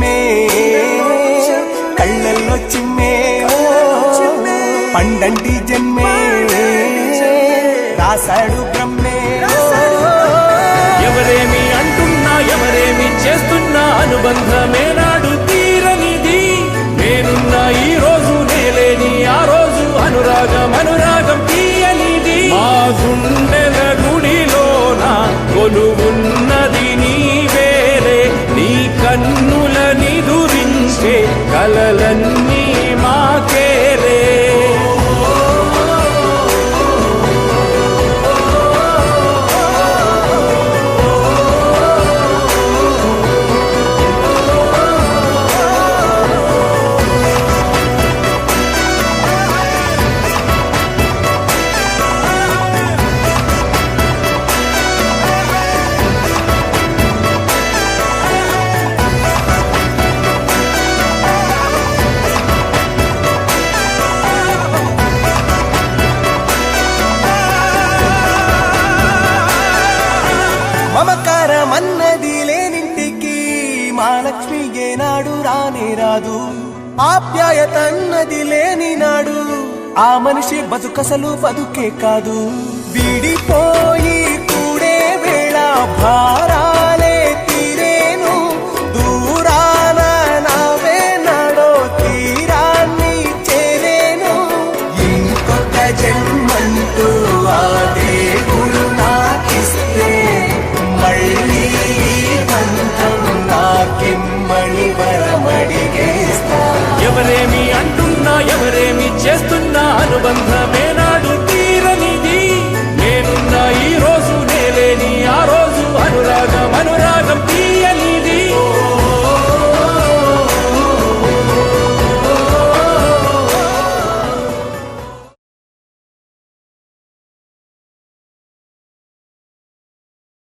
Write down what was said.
జన్మే కళ్ళల్లో చిమ్మే పండంటి జన్మే రాశాడు బ్రహ్మే. ఎవరేమి అంటున్నా ఎవరేమి చేస్తున్నా అనుబంధమే నాడు తీరనిది. నేనున్న ఈ రోజు నేలేని ఆ రోజు అనురాగం అనురాగం తీయనిది. మా గుండెల గుడిలోన కొలువున్నది నీవేలే. నీ కన్నుల నిదురించే కలలన్నీ మాకేలే. మమకారమన్నది లేనింటికి మహాలక్ష్మి ఏనాడు రానే రాదు. ఆప్యాయత అన్నది లేని నాడు ఆ మనిషి బతుకసలు బతుకే కాదు. విడిపోయి కూడే వేళ భారాలే తీరేను. దూరాన నావే నాడో తీరాన్ని చేరేను. ఇంకొక జన్మంటూ ఆ దేవుడు నాకిస్తే మళ్ళీ బంధం నాకిమ్మని వరమడిగేస్తా. ఎవరేమి అంటున్నా ఎవరేమి చేస్తున్నా అనుబంధం